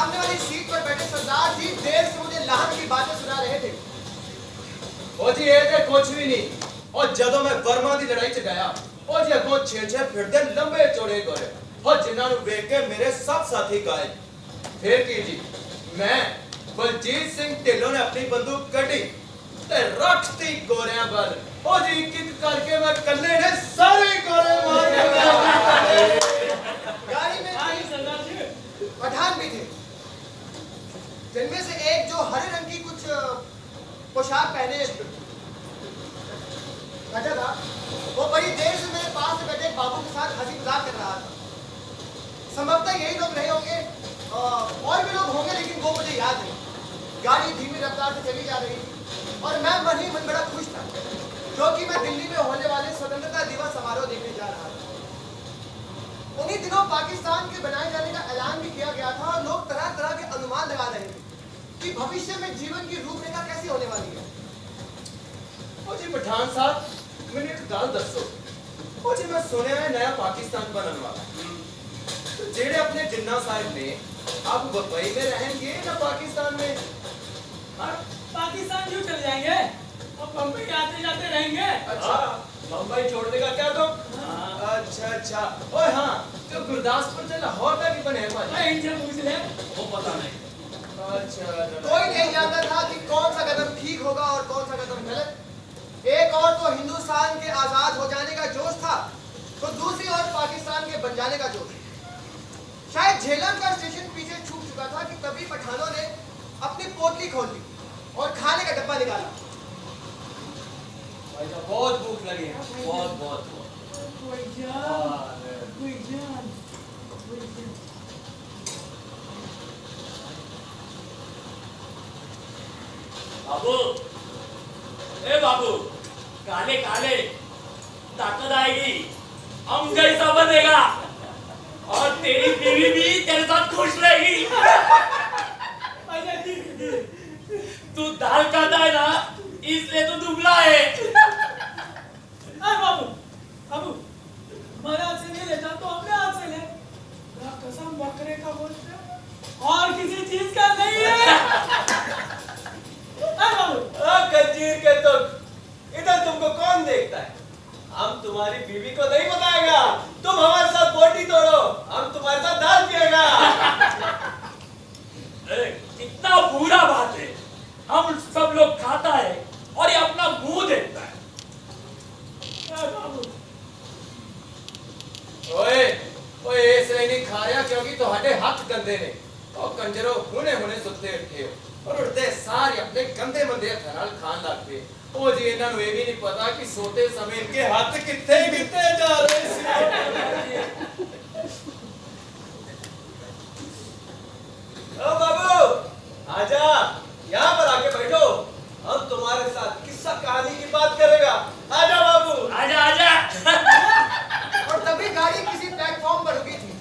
सामने वाली सीट पर बैठे सरदार जी देर से मुझे लाहन की बातें सुना रहे थे। ओ जी ये ते कुछ भी नहीं। और जदों मैं बर्मा की लड़ाई च गया ओ जी अगों 6-6 फिरदे लंबे चौड़े गोरे और जिन्हां नूं वेख के मेरे सब साथी गाए। फिर की जी मैं बलजीत सिंह ढिल्लों ने अपनी बंदूक कटी ते रखती गोरियां पर ओ जी किक करके मैं कल्ले ने सारे गोरे मार दिए। गाड़ी में पठान भी थे, जिनमें से एक जो हरे रंग की कुछ पोशाक पहने बैठा था, वो बड़ी देर से मेरे पास में बैठे बाबू के साथ हंसी मजाक कर रहा था। संभवतः यही लोग रहे होंगे, और भी लोग होंगे लेकिन वो मुझे याद नहीं। गाड़ी धीमी रफ्तार से चली जा रही थी और मैं मन ही मन बड़ा खुश था, क्योंकि मैं दिल्ली में होने वाले स्वतंत्रता दिवस समारोह देखने जा रहा था। उन्हीं दिनों पाकिस्तान के बनाए जाने का ऐलान भी किया गया था और लोग तरह तरह के अनुमान लगा रहे थे कि भविष्य में जीवन की रूपरेखा कैसी होने वाली है। ओ जी पठान साहब मैंने एक गल दसो। ओ जी मैं सुनया है नया पाकिस्तान बनने वाला। तो जेड़े अपने जिन्ना साहब ने अब दुबई में रहेंगे ना पाकिस्तान में? पाकिस्तान क्यों चले जाएंगे? अब बम्बई आते जाते रहेंगे। अच्छा बम्बई छोड़ने का क्या तुम? अच्छा ओए हाँ जो गुरदासपुर से लाहौर तक ही बने हैं भाई। इनसे पूछ ले, वो पता नहीं। अच्छा कोई नहीं जानता था कि कौन सा कदम ठीक होगा और कौन सा कदम गलत। एक और तो हिंदुस्तान के आजाद हो जाने का जोश था, तो दूसरी ओर पाकिस्तान के बन जाने का जोश। शायद झेलम का स्टेशन पीछे छूट चुका था कि तभी पठानों ने अपनी पोटली खोल ली और खाने का डब्बा निकाला। भाई साहब बहुत भूख लगी है, बहुत बाबू, ए बाबू, काले काले ताकत आएगी, हम जैसा बनेगा और तेरी बीवी भी तेरे साथ खुश रहेगी। तू दाल खाता है ना, इसलिए तू दुबला है। बाबू, बाबू, हमारे हाथ से नहीं लेता तो अपने हाथ से ले। मेरा कसम बकरे का गोश्त है और किसी चीज का नहीं है। बाबू, कंजीर के तुम इधर तुमको कौन देखता है? हम तुम्हारी बीवी को नहीं बताएगा, तुम हमारे साथ बोटी तोड़ो, हम तुम्हारे साथ दाल पिएगा। कितना बुरा बात है, हम सब लोग खाता है और ये अपना मुंह देखता है। बाबू, ओए ओए इसलिए नहीं खा रहा क्योंकि तुम्हारे हाथ गंदे ने और कंजरो हुने सुत्ते उठे हो और उठते सारे अपने गंदे मंदे हत्थां नाल खान लग पे। ओ जी इन्हां नूं ये भी नहीं पता कि सोते समय इनके हाथ कित्थे कित्थे जा रहे सी। ओ बाबू, आजा, यहाँ पर आके बैठो, हम तुम्हारे साथ किस्सा कहानी की बात करेगा। आजा बाबू, आजा आजा। और तभी गाड़ी किसी प्लेटफॉर्म पर रुकी थी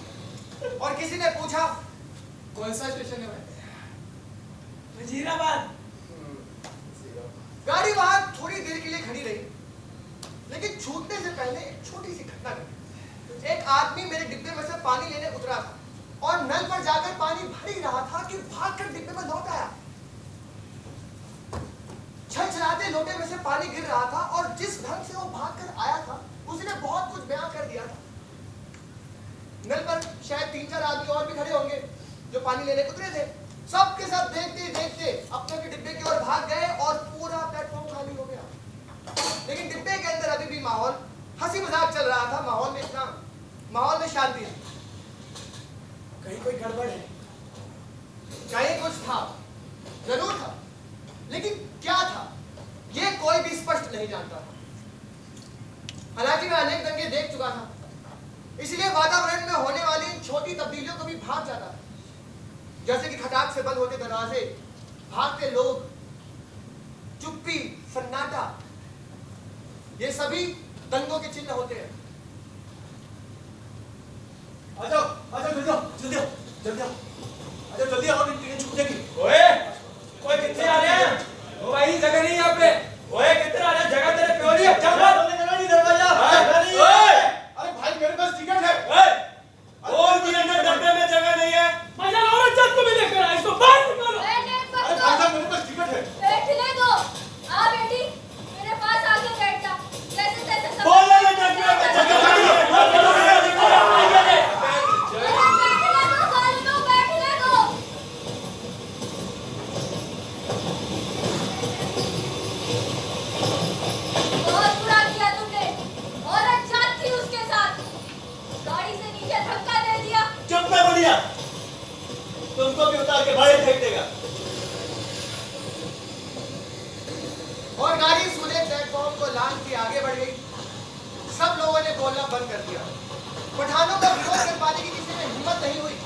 और किसी ने पूछा, कौन सा स्टेशन है भाई? वजीराबाद। गाड़ी वहां थोड़ी देर के लिए खड़ी रही, लेकिन छूटने से पहले एक छोटी सी घटना घटी। एक आदमी मेरे डिब्बे में से पानी लेने उतरा था और नल पर जाकर पानी भर ही रहा था कि भागकर डिब्बे में लौट आया। छलछलाते लोटे में से पानी गिर रहा था और जिस ढंग से वो भागकर आया था उसने बहुत कुछ बयां कर दिया था। नल पर शायद 3-4 आदमी और भी खड़े होंगे जो पानी लेने उतरे थे। सब के सब देखते देखते अपने के डिब्बे की ओर भाग गए और पूरा प्लेटफॉर्म खाली हो गया। लेकिन डिब्बे के अंदर अभी भी माहौल हंसी मजाक चल रहा था। माहौल में शांति थी। कहीं कोई गड़बड़ है, कहीं कुछ था, जरूर था, लेकिन क्या था ये कोई भी स्पष्ट नहीं जानता था। हालांकि मैं अनेक दंगे देख चुका था, इसलिए वातावरण में होने वाली इन छोटी तब्दीलियों को भी भाग जाता था। जैसे कि खटाक से बंद होते दरवाजे, भागते लोग, चुप्पी, सन्नाटा, ये सभी दंगों के चिन्ह होते हैं। आ जाओ जल्दी आओ, जल्दी आओ, ट्रेन छूट जाएगी। ओए कितने आ रहे हैं? भाई जगह नहीं यहाँ पे। ओए कितने आ रहे हैं? जगह तेरे प्योरी है, चल बात। दरवाजा। अरे भाई मेरे पास टिकट है। और डब्बे में जगह नहीं है। मजा लो, जब को भी लेकर दिया। चुप मैं बढ़िया, तुमको भी उतार के बाहर फेंक देगा। और गाड़ी सूर्य प्लेटफॉर्म को लांघ के आगे बढ़ गई। सब लोगों ने बोलना बंद कर दिया। पठानों का विरोध कर पाने की किसी में हिम्मत नहीं हुई।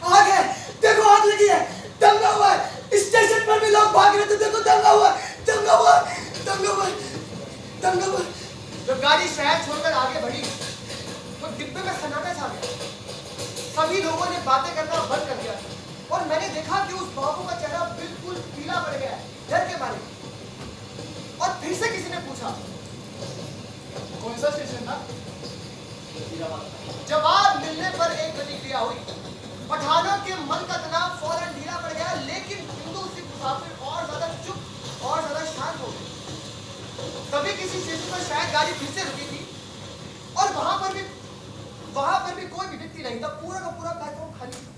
आग है, देखो आग लगी है, दंगा हुआ है, स्टेशन पर भी लोग भाग रहे थे, देखो दंगा हुआ है, दंगा हुआ है, दंगा हुआ है, दंगा हुआ है। जब गाड़ी शहर छोड़कर आगे बढ़ी तो डिब्बे में सन्नाटा छा गया। सभी लोगों ने बातें करना बंद कर दिया और मैंने देखा कि उस बाबू का चेहरा बिल्कुल पीला पड़ गया है डर के मारे। और फिर से किसी ने पूछा, कौन सा स्टेशन था? जवाब मिलने पर एक प्रतिक्रिया हुई। पठानों के मन का तनाव फौरन ढीला पड़ गया, लेकिन हिंदू सिख मुसाफिर और ज्यादा चुप और ज्यादा शांत हो गए। तभी किसी स्टेशन पर शायद गाड़ी फिर से रुकी थी और वहां पर भी कोई भी व्यक्ति नहीं था। पूरा का पूरा प्लेटफॉर्म खाली था।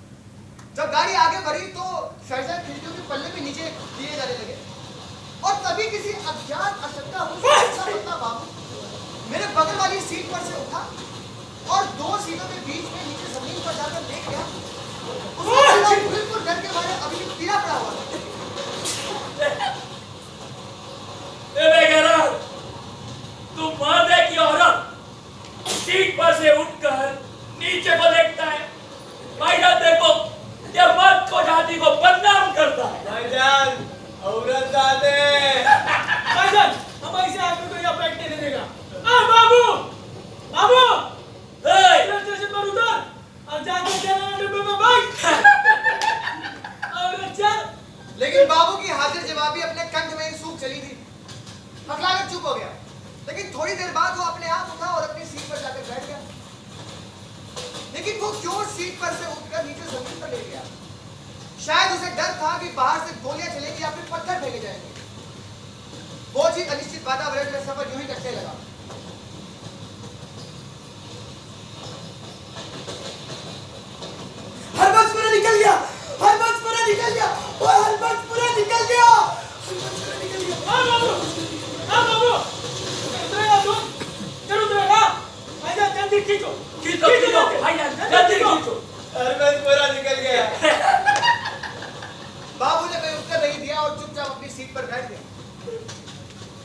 जब गाड़ी आगे बढ़ी तो शायद खिड़कियों के पल्ले भी नीचे दिए जाने लगे और तभी किसी अज्ञात आशंका बाबू मेरे बगल वाली सीट पर से उठा और दो सीटों के बीच में नीचे जमीन पर जाकर लेट गया। उसका चेहरा बिल्कुल डर के मारे अभी भी पीला पड़ा हुआ था। ए बेगैरत, तू मर्द है कि औरत? सीट पर से उठकर नीचे को देखता है। भाईजान देखो, ये मर्द को जाति को बदनाम करता है। भाईजान, औरत जाते। भाईजान, हम ऐसे आदमी को यहाँ बैठने नहीं देगा। बाबू, बाबू, स्टेशन पर उतर और जाके चला डिब्बे में बैठ। और चल। लेकिन बाबू की हाजिर जवाबी अपने कंठ में ही सूख चली थी। हकलाकर चुप हो गया, लेकिन थोड़ी देर बाद वो अपने आप उठा और अपनी सीट पर जाकर बैठ गया। लेकिन वो क्यों सीट पर से उठकर नीचे जमीन पर लेट गया? शायद उसे डर था कि बाहर से गोलियां चलेंगी या फिर पत्थर फेंके जाएंगे। वो जी अनिश्चित वातावरण में सफर यूं ही कटने लगा। हरबंस पूरा निकल गया, हरबंस पूरा निकल गया, वो हरबंस पूरा निकल गया, हरबंस पूरा निकल गया। बाबू, बाबू, उतरेगा तू? चल उतरेगा? भाईजान जल्दी खींचो, खींचो, भाईजान जल्दी खींचो। हरबंस पूरा निकल गया। बाबू ने कोई उत्तर नहीं दिया और चुपचाप अपनी सीट पर बैठ गया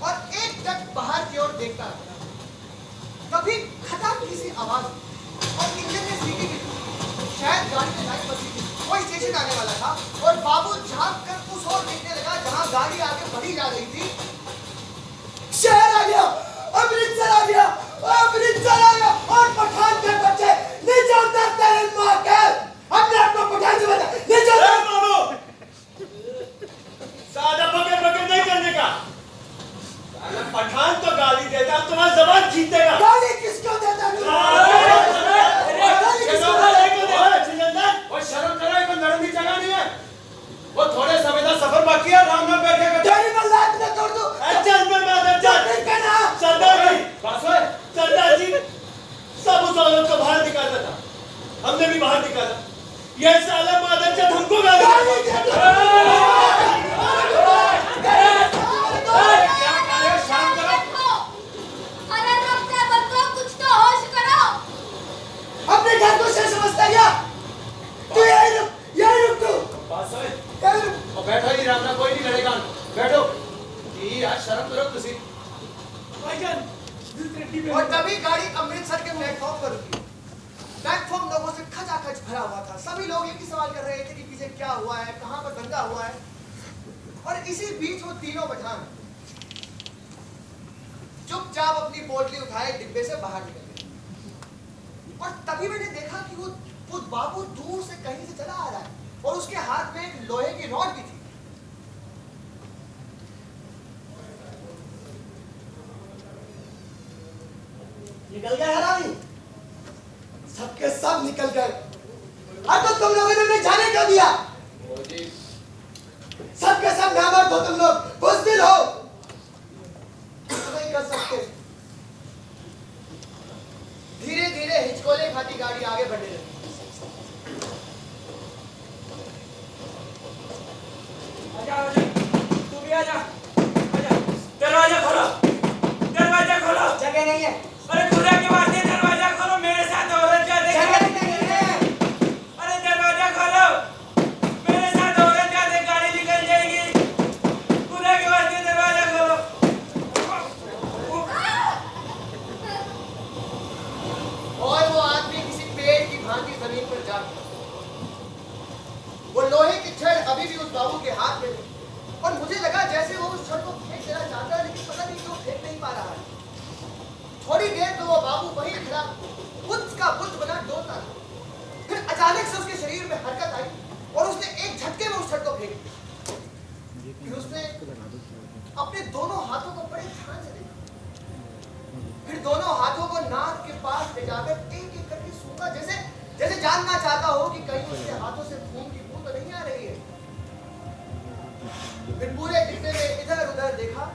और एक टक बाहर की ओर देखता रहा। तभी खटाक की सी आवाज और इंजन ने सीटी की। शायद गाड़ी में लाइट बची थी, कोई स्टेशन आने वाला था और बाबू झांक कर उस ओर देखने लगा जहां गाड़ी आगे बढ़ी जा रही थी। शहर आ गया, अमृतसर आ गया, अमृतसर आ गया और पठान के बच्चे नीचे उतरते हैं मां के। हमने आपको पठान से बता नीचे उतर। बाबू, सादा पकड़ पकड़ नहीं करने का। साला पठान तो गाली देता, तुम्हारी जबान खींच देगा। गाली किसको देता तू? शर्म करो, ये कोई लड़ने की जगह नहीं है। वो थोड़े समय का सफर बाकी है, आराम से बैठेगा। तेरी मैं लात न तोड़ दूं। चल मैं बात चल। नहीं कहना। सरदार जी, बस ओए। सरदार जी, सब उस औरत को बाहर निकाला था, हमने भी बाहर निकाला। ये साला मादरचोद हमको गाली देता। क्या कर रहे हो? शर्म करो। अरे रुक जा बंदो, कुछ तो होश करो। अपने घर को शेर समझता क्या? तू यही रुक तू। बस ओए। यही रुक। और बैठो ही, रामना कोई नहीं लड़ेगा। बैठो। ये यार शर्म करो तुसी। भाईजान, दूसरे डिब्बे और में। तभी गाड़ी अमृतसर के प्लेटफॉर्म पर रुकी। प्लेटफॉर्म लोगों से खचाखच भरा हुआ था। सभी लोग एक ही सवाल कर रहे थे कि पीछे क्या हुआ है, कहां पर दंगा हुआ है। और इसी बीच वो तीनों पठान चुपचाप अपनी पोटली उठाए डिब्बे से बाहर निकल गए। और तभी मैंने देखा कि वो बाबू दूर से कहीं से चला आ रहा है और उसके हाथ में एक लोहे की रॉड भी थी। निकल गए हरामी, सबके सब निकल गए। अब तो तुम लोगों ने मुझे जाने क्यों दिया? सबके सब नामर्द हो तुम लोग, बुज़दिल हो। कुछ नहीं कर सकते। धीरे धीरे हिचकोले खाती गाड़ी आगे बढ़ने लगी। आजा, आजा, तू भी आजा, आजा। दरवाजा खोलो, दरवाजा खोलो। जगह नहीं है। अरे खुदा के वास्ते भांति जमीन पर जा गिरा। वो लोहे की छड़ अभी भी उस बाबू के हाथ में थी और मुझे लगा जैसे वो उस छड़ को फेंक देना चाहता है, लेकिन पता नहीं क्यों फेंक नहीं पा रहा है। थोड़ी देर तो वो बाबू वहीं खड़ा बुत का बुत बना डोलता था। फिर अचानक से उसके शरीर में हरकत आई और उसने एक झटके में उस छड़ को फेंक दिया। फिर उसने अपने दोनों हाथों को बड़े ध्यान से देखा, फिर दोनों हाथों को नाक के पास ले जाकर एक एक करके सूंघा, जैसे जैसे जानना चाहता हो कि कहीं उसके हाथों से खून की बूंद तो नहीं आ रही है। फिर पूरे डिब्बे में इधर उधर देखा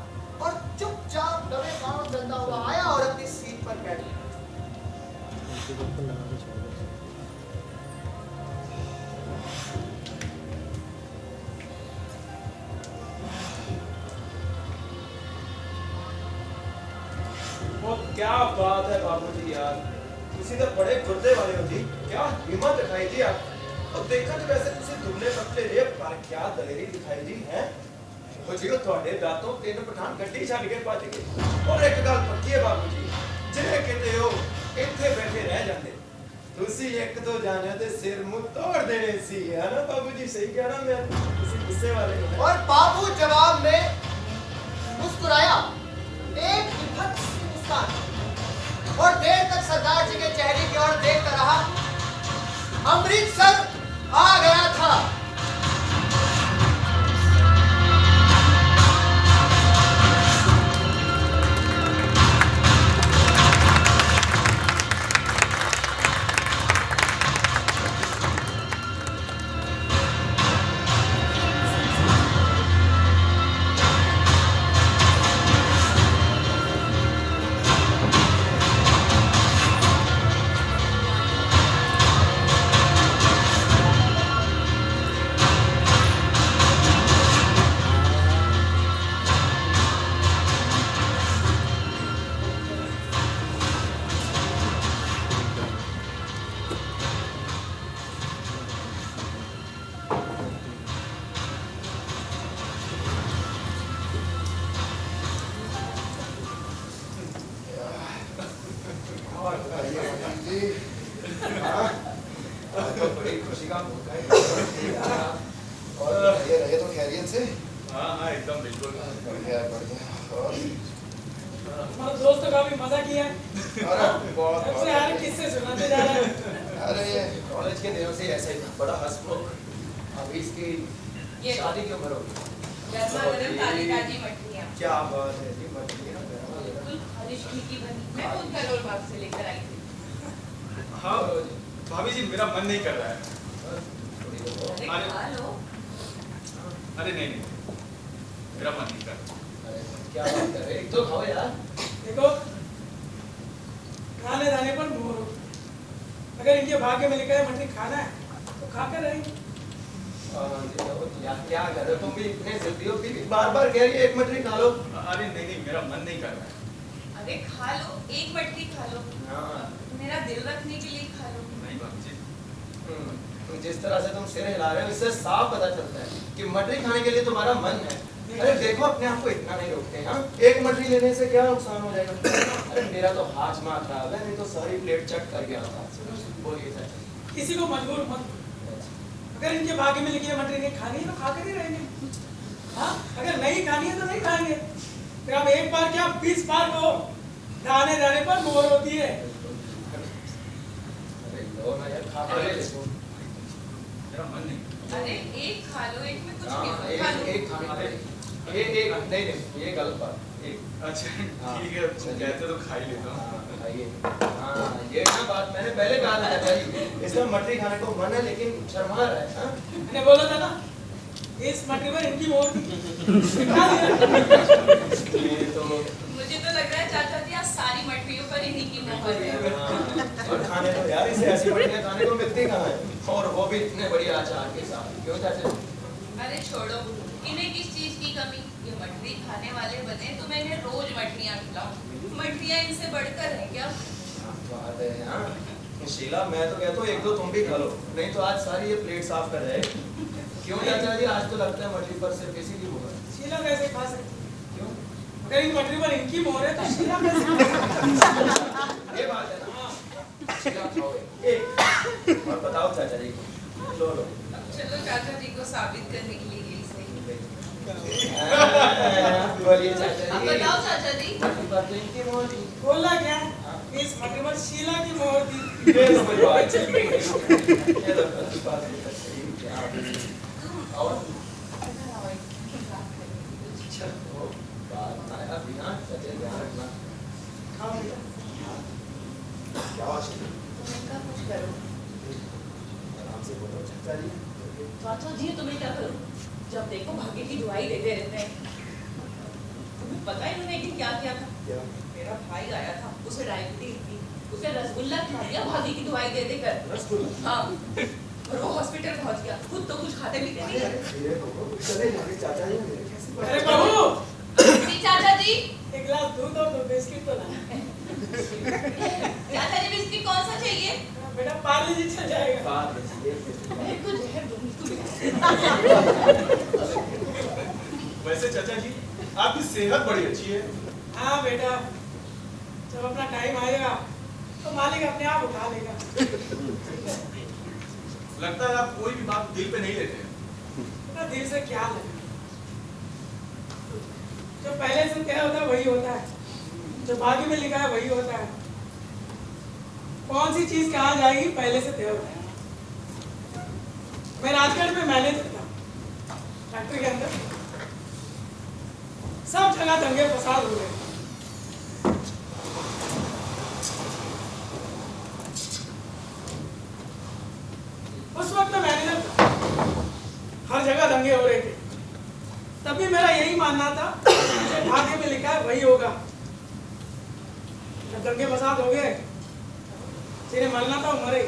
और चुपचाप दबे पांव चलता हुआ आया और अपनी सीट पर बैठ गया। वो क्या बात है बाबूजी यार, तुसी तो बड़े गुर्दे वाले हो जी, क्या हिम्मत दिखाई जी आप। और देखा तो वैसे तुसी दुबले पतले जे, पर क्या दलेरी दिखाई जी हैं। वो जी ਤੁਹਾਡੇ ਦਾਤੋਂ ਤਿੰਨ ਪਠਾਨ ਗੱਡੀ ਛੱਡ ਕੇ ਭੱਜ ਗਏ। और एक ਗੱਲ ਪੱਕੀ ਹੈ ਬਾਬੂਜੀ, ਜੇ ਕਿਤੇ ਹੋ ਇੱਥੇ ਬੈਠੇ ਰਹਿ ਜਾਂਦੇ, ਤੁਸੀਂ ਇੱਕ ਦੋ ਜਾਣਿਆਂ ਦੇ ਸਿਰ ਮੂੰਹ ਤੋੜ ਦੇਣੇ ਸੀ, ਹੈ ਨਾ ਬਾਬੂਜੀ, ਸਹੀ ਕਹਿ ਰਹਾ मैं, ਤੁਸੀਂ ਗੁੱਸੇ वाले हो। और बाबू जवाब में मुस्कुराया, एक विभत्स मुस्कान, और देर तक सरदार जी के चेहरे की ओर देखता रहा। अमृतसर आ गया था। बड़ी खुशी का मौका है। और रहे तो खैरियत से? हाँ हाँ एकदम बिल्कुल। बढ़िया बढ़िया। और हमारे दोस्त का भी मजा किया। अरे बहुत सबसे यार किससे सुनाते जा रहे हैं। अरे ये कॉलेज के दिनों से ऐसा ही था, बड़ा हंसमुख। अभी इसकी शादी की उम्र होगी। गर्मा गर्म ताजी ताजी मछलियाँ। क्या बात है जी, मछलियाँ बिल्कुल खालिश घी की बनी। मैं खुद करोल बाग से लेकर आई थी। हाँ भाभी जी मेरा मन नहीं कर रहा है। अरे खा लो। अरे नहीं नहीं मेरा मन नहीं कर रहा। अरे क्या बात कर रहे, एक तो खाओ यार। देखो खाने दाने पर मोर हो। अगर इनके भाग्य में लिखा है मछली खाना है तो खाकर रहेंगे। यार क्या कर रहे हो तुम भी, इतने जिद्दी हो, फिर भी बार-बार कह रही है एक मछली खा लो। अरे नहीं नहीं मेरा मन नहीं कर रहा है। अरे खा लो, एक मटकी खा लो। हाँ। मेरा दिल रखने के लिए खा लो। नहीं भाभी जी। जिस तरह से तुम सिर हिला रहे हो इससे साफ पता चलता है कि मछली खाने के लिए तुम्हारा मन है। अरे देखो अपने आप को इतना नहीं रोकते, हाँ? एक मछली लेने से क्या नुकसान हो जाएगा? अरे मेरा तो हाजमा खराब है, नहीं तो सारी प्लेट चट कर गया था। बोलिए सर। किसी को मजबूर मत। अगर इनके भाग्य में लिखी है मछली नहीं खानी है तो खाकर ही रहेंगे। हाँ अगर नहीं खानी है तो नहीं खाएंगे। फिर आप एक बार क्या 20 बार कहो, दाने दाने पर मोहर होती है। अरे लो ना यार, खा के देखो। मेरा मन नहीं। अरे एक खा लो, एक में कुछ हाँ, नहीं एक खा लो। एक खाने का ये एक नहीं नहीं ये गलत बात। एक अच्छा हाँ, ठीक है कहते तो खा ही लेता हूँ। खाइए। हाँ ये ना बात मैंने पहले कहा था भाई, इसका मछली खाने को मन है लेकिन शर्मा रहा है। हाँ? मैंने बोला था ना इस मटके पर इनकी मोहर थी। खा लिया। ये तो मुझे तो लग रहा है चाचा जी आज सारी मछलियों पर इन्हीं की मोहर है। और खाने को यार इसे ऐसी मछलियाँ खाने को मिलती कहाँ है, और वो भी इतने बढ़िया अचार के साथ। क्यों चाचा? अरे छोड़ो, इन्हें किस चीज की कमी। ये मछली खाने वाले बने तो मैं इन्हें रोज मछलियाँ खिलाऊं। मछलियाँ इनसे बढ़कर है क्या? बात है हाँ। शीला मैं तो कहता हूँ एक दो तुम भी खा लो, नहीं तो आज सारी ये प्लेट साफ कर जाएगी। क्यों चाचा जी? आज तो लगता है मछली पर सिर्फ इसी की मोहर। शीला कैसे खा सकती? क्यों? अगर इन मछली पर इनकी मोहर है तो शीला कैसे खा सकती? ये बात है ना। शीला खाओ एक। जाओ चाचा जी लो लो चलो चाचा जी को साबित करने के लिए यही सही बोलिए चाचा अब जी बताओ चाचा जी इनकी मोदी बोला क्या इस मटर पर शीला की मोहर दी ये तो कोई बात नहीं ये तो कोई बात नहीं और चलो बात ना अभी ना चाचा ध्यान रखना हाँ भैया क्या आवाज है? तुम्हें क्या कुछ करो आराम से बोलो चाचा जी चाचा जी तुम्हें क्या करूं जब देखो भाग्य की दुआई देते रहते हैं तुम्हें पता है उन्होंने कि क्या किया था क्या मेरा भाई आया था उसे डायबिटीज थी उसे रसगुल्ला खिला दिया भाग्य की दुआई दे देकर रसगुल्ला हाँ और वो हॉस्पिटल पहुंच गया खुद तो कुछ खाते पीते नहीं है धीरे बोलो चले जाके चाचा जी मेरे कैसे अरे बहू जी चाचा जी एक गिलास दूध और दो बिस्किट तो लाना चाचा जी बिस्किट कौन सा चाहिए बेटा पार्ले जी चल जाएगा बात मैं कुछ जहर दूंगी तुम्हें वैसे चाचा जी आपकी सेहत बड़ी अच्छी है। हाँ बेटा जब अपना टाइम आएगा तो मालिक अपने आप उठा लेगा लगता है आप कोई भी बात दिल पे नहीं लेते हैं। बेटा दिल से क्या ले जो पहले से तय होता है वही होता है जो भाग्य में लिखा है वही होता है कौन सी चीज कहाँ जाएगी पहले से तय होता है मैं राजगढ़ में मैनेजर था फैक्ट्री के अंदर सब जगह दंगे फसाद हो गए उस वक्त मैं मैनेजर था हर जगह दंगे हो रहे थे तभी मेरा यही मानना था कि भाग्य में लिखा है वही होगा जब दंगे फसाद हो गए जिन्हें मरना था वो मरे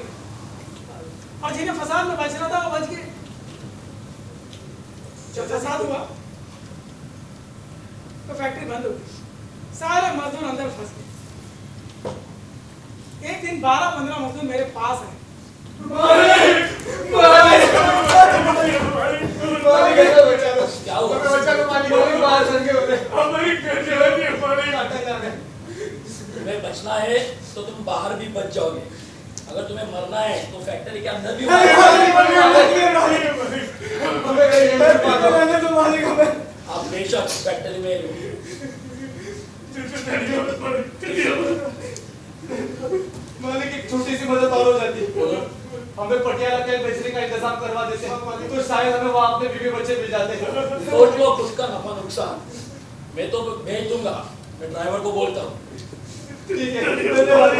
और जिन्हें फसाद में बचना था वो बच गए जब फसाद हुआ तो फैक्ट्री बंद हो गई सारे मजदूर अंदर फंस गए एक दिन 12-15 मजदूर मेरे पास आए क्या हुआ तुम्हें बचना है तो तुम बाहर भी बच जाओगे अगर तुम्हें मरना है तो फैक्ट्री के अंदर भी आप बेशक फैक्ट्री में मालिक एक छोटी सी मदद और हो जाती हमें पटियाला के बेचने का इंतजाम करवा देते तो शायद हमें वहाँ अपने बीवी बच्चे मिल जाते सोच लो उसका नफा नुकसान मैं तो भेज दूंगा मैं ड्राइवर को बोलता हूँ ठीक है धन्यवाद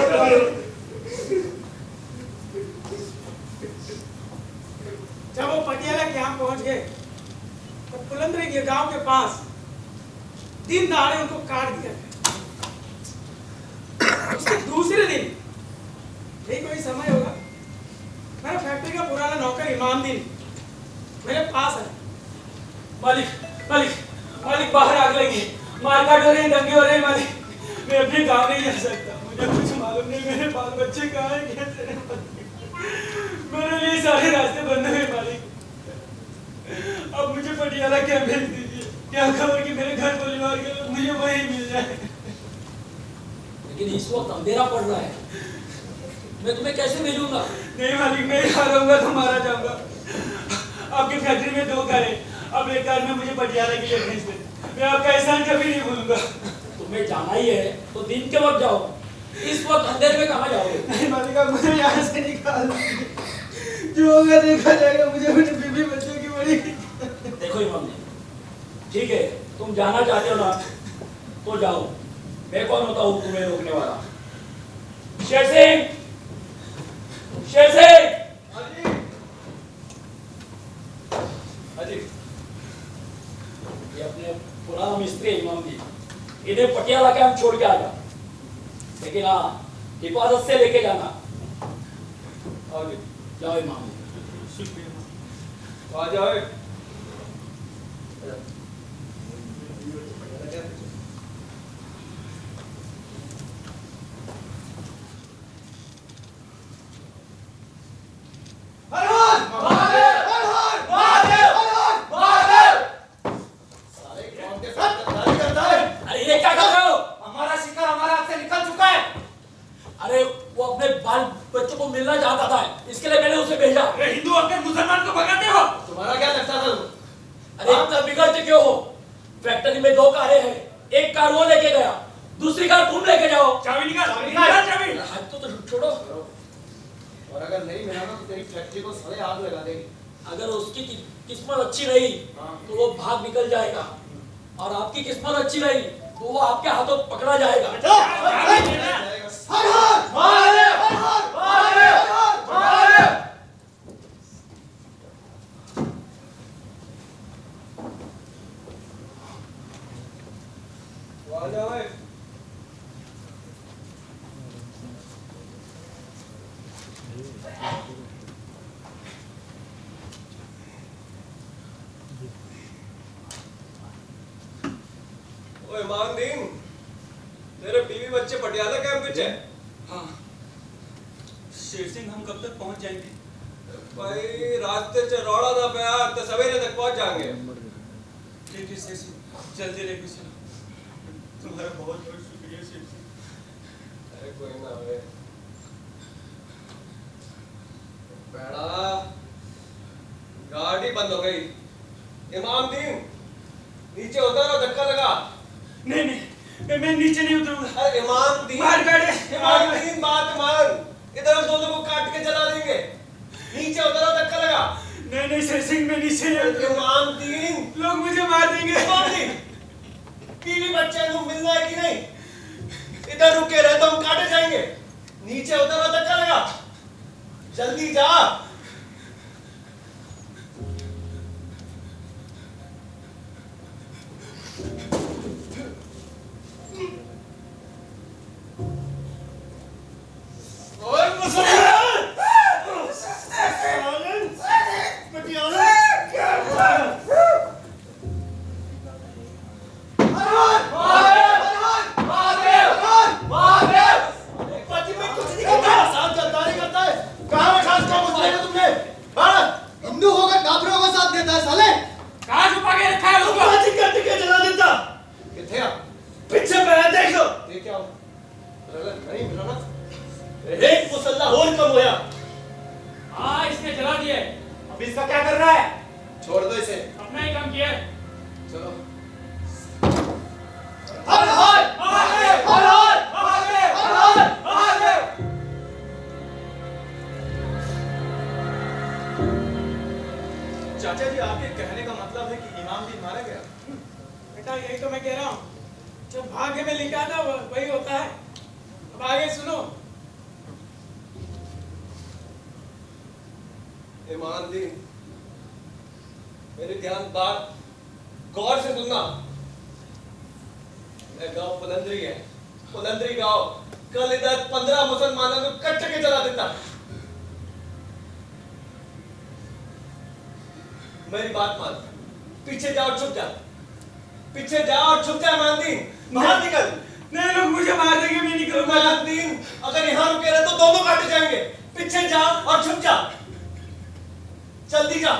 जब वो पटियाला के यहाँ पहुंच गए तो पुलंदरी के गांव के पास दिन दहाड़े उनको काट दिया गया उसके दूसरे दिन यही कोई समय होगा मेरा फैक्ट्री का पुराना नौकर इमामदीन मेरे पास है मालिक मालिक मालिक बाहर आग लगी मारकाट हो रही दंगे हो रहे मालिक मैं अपने गांव नहीं जा सकता मुझे कुछ मालूम नहीं मेरे बाल बच्चे कहाँ हैं कैसे हैं? मेरे लिए सारे रास्ते बंद हुए मालिक अब मुझे पटियाला क्या भेज दीजिए क्या खबर कि मेरे घर परिवार के लोग मुझे वही मिल जाए लेकिन इस वक्त अंधेरा पड़ रहा है मैं तुम्हें कैसे भेजूंगा नहीं मालिक मैं यहाँ रहूंगा तो मारा जाऊंगा आपकी फैक्ट्री में 2 कार है अब एक कार में मुझे पटियाला के लिए भेज दे मैं आपका एहसान कभी नहीं भूलूंगा तुम्हें जाना ही है तो दिन के वक्त जाओ इस वक्त अंधेरे में कहाँ जाओगे नहीं मालिक आप मुझे यहाँ से निकाल जो होगा देखा जाएगा मुझे अपने बीवी बच्चों की बड़ी देखो इमाम जी ठीक है तुम जाना चाहते हो ना तो जाओ मैं कौन होता हूँ तुम्हें रोकने वाला शेर सिंह ये अपने पुराना मिस्त्री है इमाम जी इन्हें पटियाला कैंप छोड़ के आना लेकिन हाँ हिफाजत से लेके जाना आगे जाओ इमाम जी आ जाओ अरे ये क्या कर रहे हो हमारा शिकार हमारे हाथ से निकल चुका है अरे वो अपने बाल बच्चों को मिलना चाहता था, इसके लिए मैंने उसे भेजा। अरे हिंदू होकर मुसलमान को भगाते हो? तुम्हारा क्या लगता था तुम? अरे इतना बिगड़ते क्यों हो? फैक्ट्री में 2 कारें हैं, एक कार वो लेके गया, दूसरी कार तुम लेके जाओ। चाबी निकाल, चाबी। हाथ तो छोड़ो। और अगर नहीं मिला ना तो तेरी फैक्ट्री को साले आग लगा देंगे। अगर उसकी किस्मत अच्छी रही तो वो भाग निकल जाएगा, और आपकी किस्मत अच्छी रही तो वो आपके हाथों पकड़ा जाएगा। हर हर महादेव, हर हर महादेव, हर हर महादेव। आ जाओ। ओए मानदीन, तेरे बीवी बच्चे पटियाला कैंप में है? हाँ। शेर सिंह हम कब तक पहुंच जाएंगे? भाई रास्ते से रौड़ा ना पे आ तो सवेरे तक पहुंच जाएंगे। ठीक है शेर सिंह, जल्दी लेके चलो। तुम्हारा बहुत बहुत शुक्रिया शेर सिंह। अरे कोई ना वे। बेड़ा गाड़ी बंद हो गई। इमामदीन नीचे उतर और धक्का लगा। नहीं नहीं, मैं नीचे नहीं उतरूंगा। अरे इमामदीन, मार गाड़ी। इमामदीन बात मान, इधर हम दोनों को काट के जला देंगे। नीचे उतर और धक्का लगा। नहीं नहीं शेर सिंह, मैं नीचे नहीं उतरूंगा। इमामदीन, लोग मुझे मार देंगे। इमामदीन, बीवी बच्चे को मिलना है कि नहीं? इधर रुके रहे तो हम काटे जाएंगे। नीचे उतर और धक्का लगा। जल्दी जा। हिंदू होकर काफिरों का साथ देता है साले। कहाँ छुपा के रखा है उसको? बाजी करके क्या जला देता? किथे आ? पीछे पे है, देख लो। ये क्या हो? अगर नहीं मिला ना एक मुसल्ला और कम होया। हाँ, इसने जला दिए। अब इसका क्या करना है? छोड़ दो इसे। अपना ही काम किया है। चलो। हर हर महादेव, हर हर महादेव, हर हर महादेव। चाचा जी, आपके कहने का मतलब है कि इमामदीन मारा गया? बेटा यही तो मैं कह रहा हूँ, जब भाग्य में लिखा था वही होता है। अब आगे सुनो। इमामदीन, मेरी ध्यान बात गौर से सुनना। यह गांव पुलंदरी है, पुलंदरी गांव। कल इधर 15 मुसलमानों को कट के जला देता। मेरी बात मान, पीछे जाओ, छुप जा। पीछे जाओ और छुप जा। इमामदीन, बाहर निकल। नहीं, लोग मुझे मार देंगे, मैं निकलूंगा। इमामदीन, अगर यहाँ रुके रहे तो दोनों काटे जाएंगे। पीछे जा और छुप जा। जल्दी जा।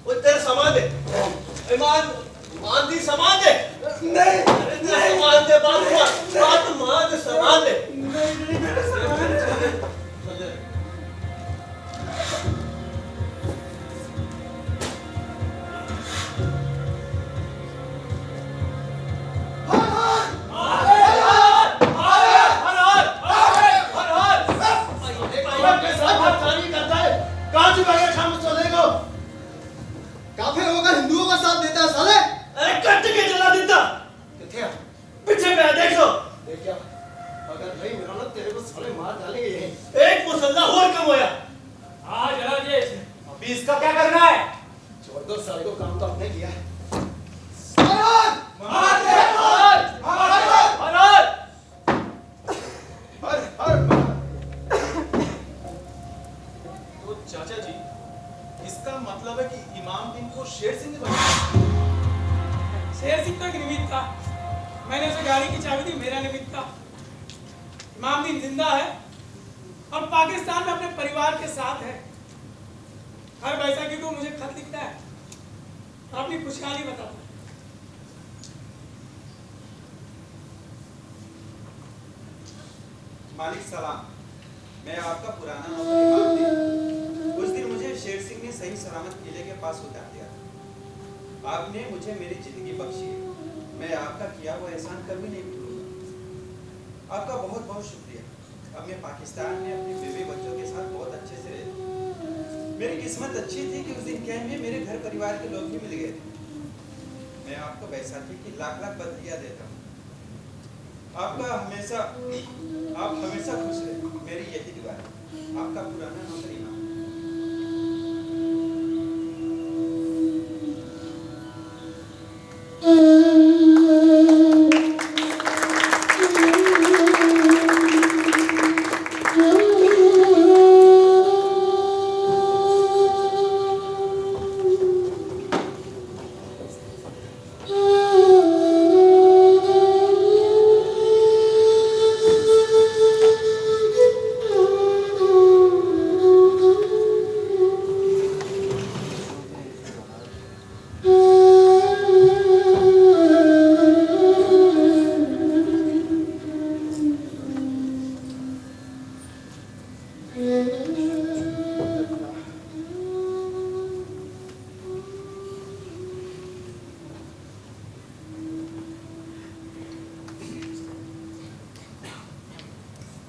वो तेरे सामान दे। इमामदीन, सामान दे। नहीं नहीं, सामान दे। बात मान, सामान दे। नहीं, मेरा सामान है। काफिर होकर हिंदुओं का साथ देता है साले। अरे कट के जला देता। किथे आ? पीछे पे है, देख लो। देख क्या? अगर नहीं मिला ना तेरे को साले मार डालेंगे यहीं। एक मुसल्ला और कम होया। हाँ, जला दिए इसे। अभी इसका क्या करना है? छोड़ दो साले को, काम तो आपने किया है। हर हर महादेव, हर हर हर हर हर तो चाचा जी, इसका मतलब है कि इमामदीन को शेर सिंह ने बचाया? शेर सिंह तो एक निमित्त था। मैंने उसे गाड़ी की चाबी दी, मेरा निमित्त था। इमामदीन जिंदा है और पाकिस्तान में अपने परिवार के साथ है। हर बैसाखी को मुझे खत लिखता है और अपनी खुशहाली बताता है। मालिक सलाम। मैं आपका पुराना नौकर इमाम। उस दिन मुझे शेर सिंह ने सही सलामत किले के पास उतार दिया था। आपने मुझे मेरी जिंदगी बख्शी है। मैं आपका किया हुआ एहसान कभी नहीं भूलूंगा। आपका बहुत बहुत शुक्रिया। अब मैं पाकिस्तान में अपनी बीवी बच्चों के साथ बहुत अच्छे से रहती हूँ। मेरी किस्मत अच्छी थी कि उस दिन कैंप में मेरे घर परिवार के लोग भी मिल गए थे। मैं आपको बैसाखी की लाख लाख बधाइयाँ देता हूँ। आप हमेशा खुश रहे, मेरी यही दुआ है। आपका पुराना नौकर इमाम।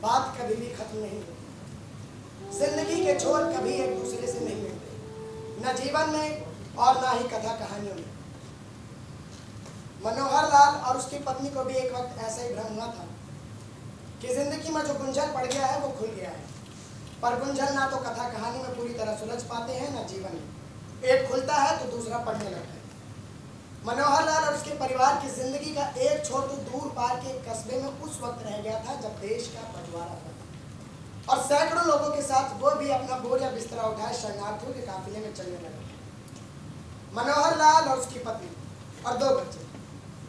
बात कभी भी खत्म नहीं होती। जिंदगी के छोर कभी एक दूसरे से नहीं मिलते, न जीवन में और ना ही कथा कहानियों में। मनोहर लाल और उसकी पत्नी को भी एक वक्त ऐसा ही भ्रम हुआ था कि जिंदगी में जो गुंजन पड़ गया है वो खुल गया है, पर गुंजन ना तो कथा कहानी में पूरी तरह सुलझ पाते हैं ना जीवन में। एक खुलता है तो दूसरा पड़ने लगता है। मनोहर लाल और उसके परिवार की जिंदगी का एक छोर तो दूर पार के कस्बे में उस वक्त रह गया था जब देश का बंटवारा था और सैकड़ों लोगों के साथ वो भी अपना बोझ या बिस्तरा उठाए शरणार्थियों के काफिले में चलने लगा। मनोहर लाल और उसकी पत्नी और 2 बच्चे।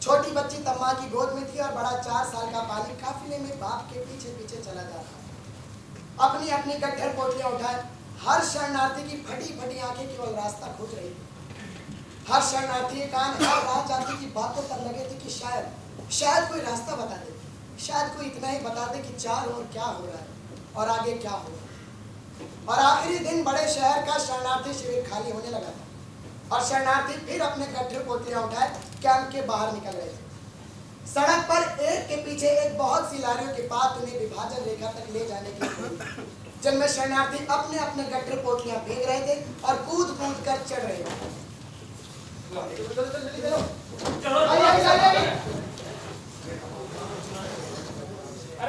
छोटी बच्ची तब माँ की गोद में थी और बड़ा 4 साल का बालिक काफिले में बाप के पीछे पीछे चला जा रहा। अपनी अपनी गट्ठर पोटलियां उठाए हर शरणार्थी की फटी फटी आंखें केवल रास्ता खोज रही थी। हर शरणार्थी के कान हर राह जाती की बातों पर लगे थे कि शायद कोई रास्ता बता दे, शायद कोई इतना ही बता दे कि चारों ओर क्या हो रहा है और आगे क्या होगा। और आखिरी दिन बड़े शहर का शरणार्थी शिविर खाली होने लगा था और शरणार्थी फिर अपने गट्ठर पोटलियां उठाए कैंप के बाहर निकल रहे थे। सड़क पर एक के पीछे एक बहुत सी लारियों के पास उन्हें विभाजन रेखा तक ले जाने की, जिनमें शरणार्थी अपने अपने गट्ठर पोटलियां फेंक रहे थे और कूद कूद कर चढ़ रहे थे। चलो अरे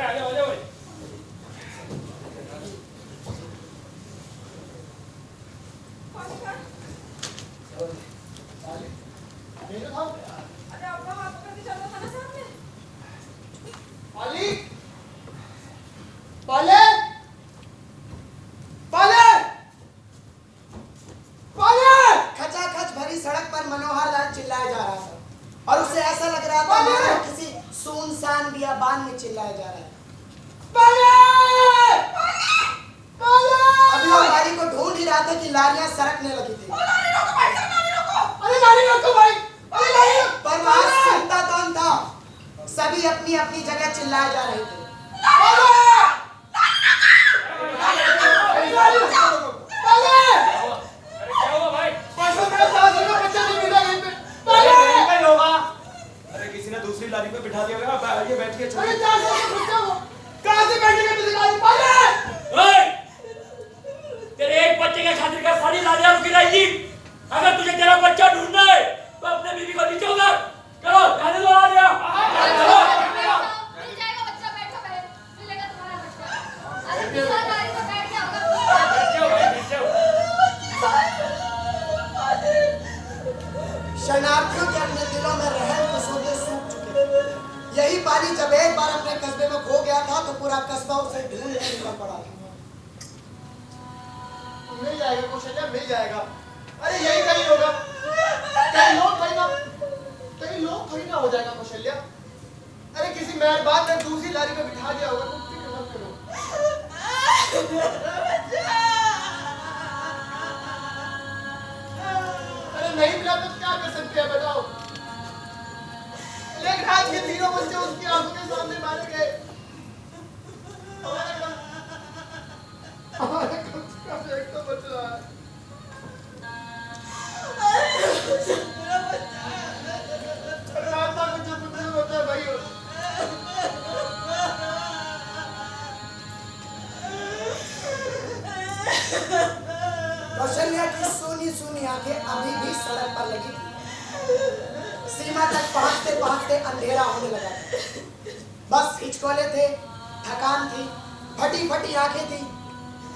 आ जाओ भाई। अरे अपना हाथ पकड़ के चलना था ना सामने। पाली, पाले, पाले, पाले। खचाखच भरी सड़क पर मनोहर लाल चिल्लाया जा रहा था और उसे ऐसा लग रहा था मानो किसी सुनसान बियाबान में चिल्लाया जा रहा है। अभी वो गाड़ी को ढूंढ ही रहा था कि लारियां सरकने लगी थी। अरे लारी रोको भाई, अरे लारी। पर वहां सुनता कौन था? सभी अपनी अपनी जगह चिल्लाए जा रहे थे। अरे किसी ने दूसरी लारी पे बिठा दिया होगा। ये बैठिए। अरे कहाँ से बैठेगा तुझे गाड़ी? पाले। तेरे एक बच्चे के खातिर का सारी लारियां रुकी रहेगी। अगर तुझे तेरा बच्चा ढूंढना है तो अपने बीवी को नीचे उतार। चलो जाने दो लारियां। मिल जाएगा बच्चा, बैठो बहन, मिलेगा तुम्हारा बच्चा। अरे दूसरा गाड़ी में बैठ गया होगा। शरणार्थियों के अपने दिलों में रहम के सोते सूख चुके थे। यही पाली जब एक बार अपने कस्बे में खो गया था तो पूरा कस्बा उसे ढूंढने निकल पड़ा था। मिल जाएगा कौशल्या, मिल जाएगा। अरे यही कहीं होगा, कहीं लोग थोड़ी ना हो जाएगा कौशल्या। अरे किसी मेहरबान ने दूसरी लारी पे बिठा दिया होगा, तुम फिक्र मत करो। अरे नहीं मिला तो क्या कर सकते हैं बताओ? लेकिन आज के तीनों बच्चे उसकी आंखों के सामने मारे गए कौशल्या की सूनी सूनी आंखें अभी भी सड़क पर लगी थी। सीमा तक पहुंचते पहुंचते अंधेरा होने लगा था। बस हिचकोले थे, थकान थी, फटी फटी आंखें थी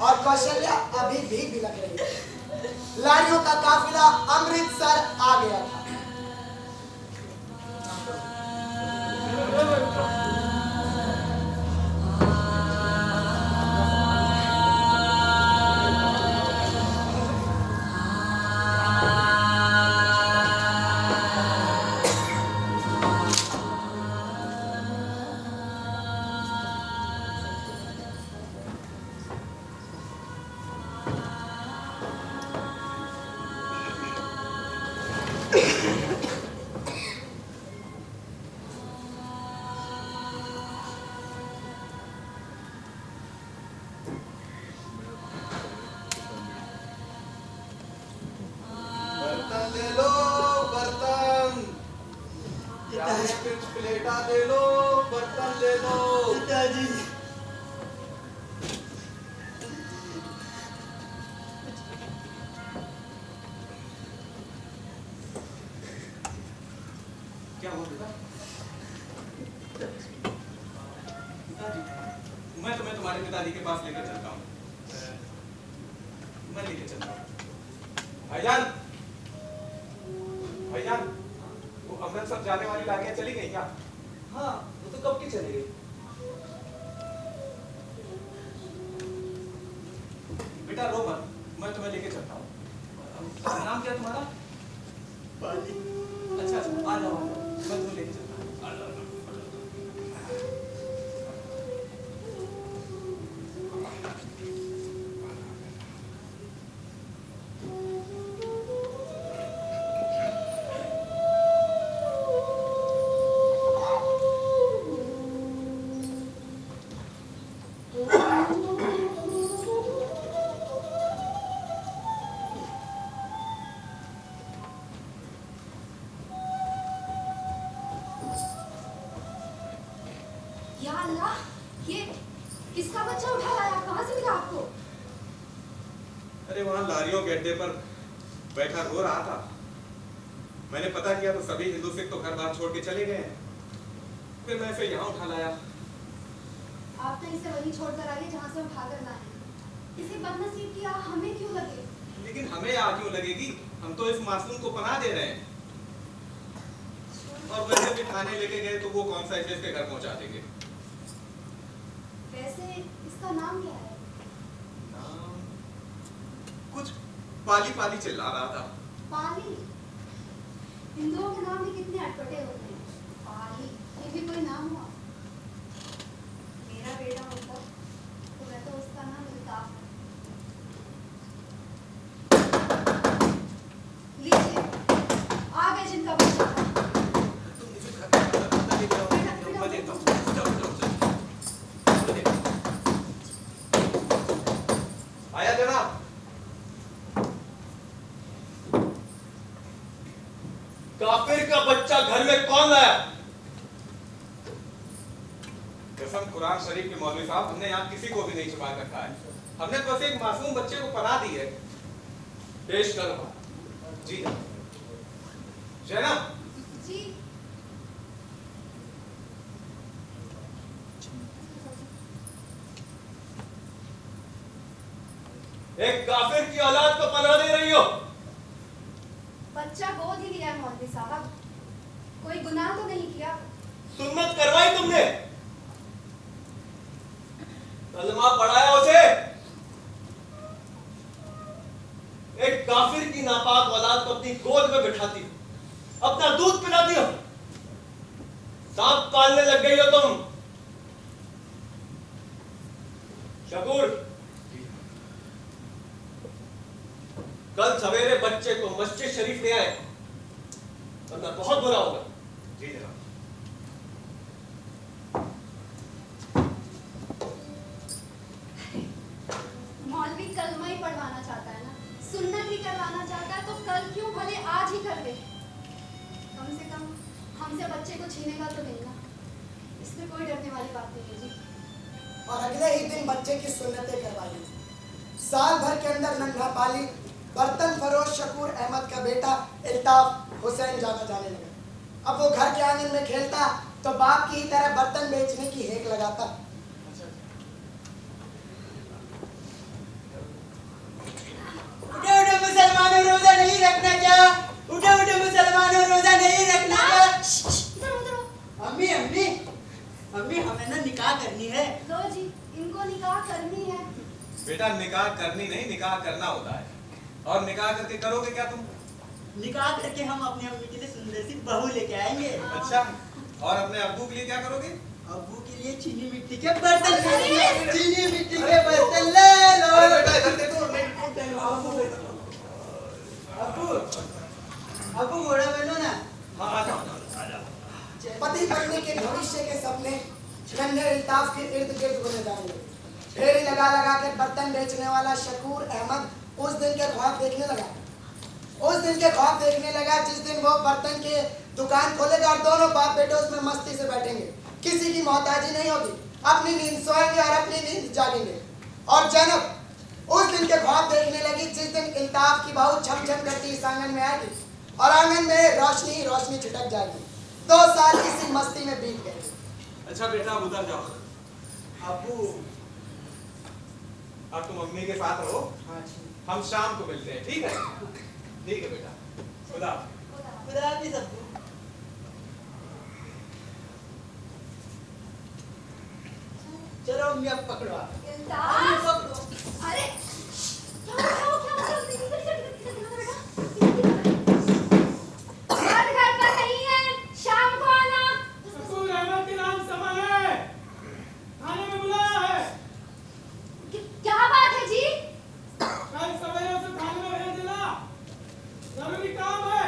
और कौशल्या अभी भी बिलख रही थी। लारियों का काफिला अमृतसर आ गया था। बर्तन दे लो बर्तन, चाहे कुछ प्लेटा दे लो, बर्तन दे दो। पिताजी क्या हुआ बेटा? पिताजी, मैं तुम्हें तुम्हारे पिताजी के पास लेकर चलता हूँ। मैं लेकर चलता हूँ। भाईजान, भाईजान, वो अमृतसर जाने वाली गाड़ियाँ चली गई क्या? हाँ, वो तो कब की चली गई। बेटा रो मत, मैं तुम्हें लेके चलता हूँ। नाम क्या तुम्हारा? पाली अच्छा अच्छा, आ जाओ, मैं तुम्हें लेके चलता हूँ। आ जाओ, या अल्लाह, ये किसका बच्चा उठा लाया? कहाँ से मिला आपको? अरे वहाँ लारियों के अड्डे पर बैठा रो रहा था। मैंने पता किया तो सभी हिंदू सिख तो घर बार छोड़ के चले गए हैं। फिर मैं इसे यहाँ उठा लाया। आप तो इसे वहीं छोड़कर आगे जहाँ से उठा कर लाए। इसे बदनसीब की आह हमें क्यों लगे? लेकिन हमें आग क्यों लगेगी? हम तो इस मासूम को पनाह दे रहे हैं। और वैसे भी थाने लेके गए तो वो कौन सा है इसके घर पहुंचा देंगे। वैसे इसका नाम क्या है? नाम कुछ पाली पाली चिल्ला रहा था। पाली। हिंदुओं के नाम भी कितने अटपटे होते हैं। पाली, ये भी कोई नाम हुआ? मेरा बेटा होता तो मैं तो उसका नाम अल्ताफ लीजिए, आ गए जिनका बच्चा था। तुम मुझे घर पे ले जाओ, मैं देता हूँ। जाओ जाओ जाओ। आया जनाब। काफिर का बच्चा घर में कौन लाया? कसम कुरान शरीफ के मौलवी साहब, हमने यहाँ किसी को भी नहीं छुपा रखा है। हमने बस एक मासूम बच्चे को पनाह दी है। पेश करो। जी जनाब। जी। एक काफिर की औलाद को पनाह दे रही हो? बच्चा गोद ही लिया है मौलवी साहब, कोई गुनाह तो नहीं किया। सुन्नत करवाई तुमने? कलमा पढ़ाया उसे? एक काफिर की नापाक औलाद को अपनी गोद में बिठाती हो, अपना दूध पिलाती हो, सांप पालने लग गई हो तुम। शकूर, कल सवेरे बच्चे को मस्जिद शरीफ ले आए, वरना बहुत बुरा होगा। जी जनाब। मौलवी कलमा ही पढ़वाना चाहता है ना, सुन्नत ही करवाना चाहता है, तो कल क्यों भले आज ही कर दे। कम से कम हमसे बच्चे को छीनेगा तो नहीं ना, इसमें कोई डरने वाली बात नहीं है जी। और अगले ही दिन बच्चे की सुन्नतें करवाई। साल भर के अंदर नन्हा पाली बर्तन फरोश शकूर अहमद का बेटा इल्ताफ हुसैन जाना जाने लगा। अब वो घर के आंगन में खेलता तो बाप की ही तरह बर्तन बेचने की हेक लगाता। उठो उठो मुसलमानों, रोजा नहीं रखना क्या? उठो उठो मुसलमानों, रोजा नहीं रखना क्या? अम्मी अम्मी अम्मी, हमें ना निकाह करनी है। लो जी, इनको निकाह करनी है। बेटा निकाह करनी नहीं, निकाह करना होता है। और निकाह करके करोगे क्या तुम? निकाह करके हम अपनी अम्मी के लिए सुंदर सी बहू लेके आएंगे। अच्छा, और अपने अब्बू के लिए क्या करोगे? अब्बू के लिए चीनी मिट्टी के बर्तन लेंगे। चीनी मिट्टी के बर्तन ले लो। बेटा इधर देखो। अब्बू अब्बू घोड़ा बनो ना। हाँ आ जाओ। पति पत्नी के भविष्य के सपने नन्हे इल्ताफ के इर्द गिर्द घूमने जाएंगे। फेरी लगा लगा के बर्तन बेचने वाला शकूर अहमद उस दिन के ख्वाब देखने लगा। उस दिन के ख्वाब देखने लगा जिस दिन वो बर्तन के दुकान खोलेगा और दोनों बाप बेटे उसमें मस्ती से बैठेंगे। किसी की मोहताजी नहीं होगी, अपनी नींद सोएंगे और अपनी नींद जागेंगे। और जैनब उस दिन के ख्वाब देखने लगी जिस दिन इल्ताफ की बहू छम छम करती इस आंगन में आएगी और आंगन में रोशनी ही रोशनी छिटक जाएगी। 2 साल इसी मस्ती में बीत गए। अच्छा बेटा अब उधर जाओ। अब्बू अब तुम मम्मी के साथ रहो, हम शाम को मिलते हैं, ठीक है? ठीक है बेटा, खुदा। खुदा हाफिज़ अब्बू। चलो अम्मी अब पकड़ो आप। इल्ताफ, पकड़ो। अरे घर पर नहीं है, शाम को आना। शकूर अहमद के नाम समय है, थाने में बुलाया है। क्या बात है जी? कल सवेरे से थाने में भेज देना, जरूरी काम है।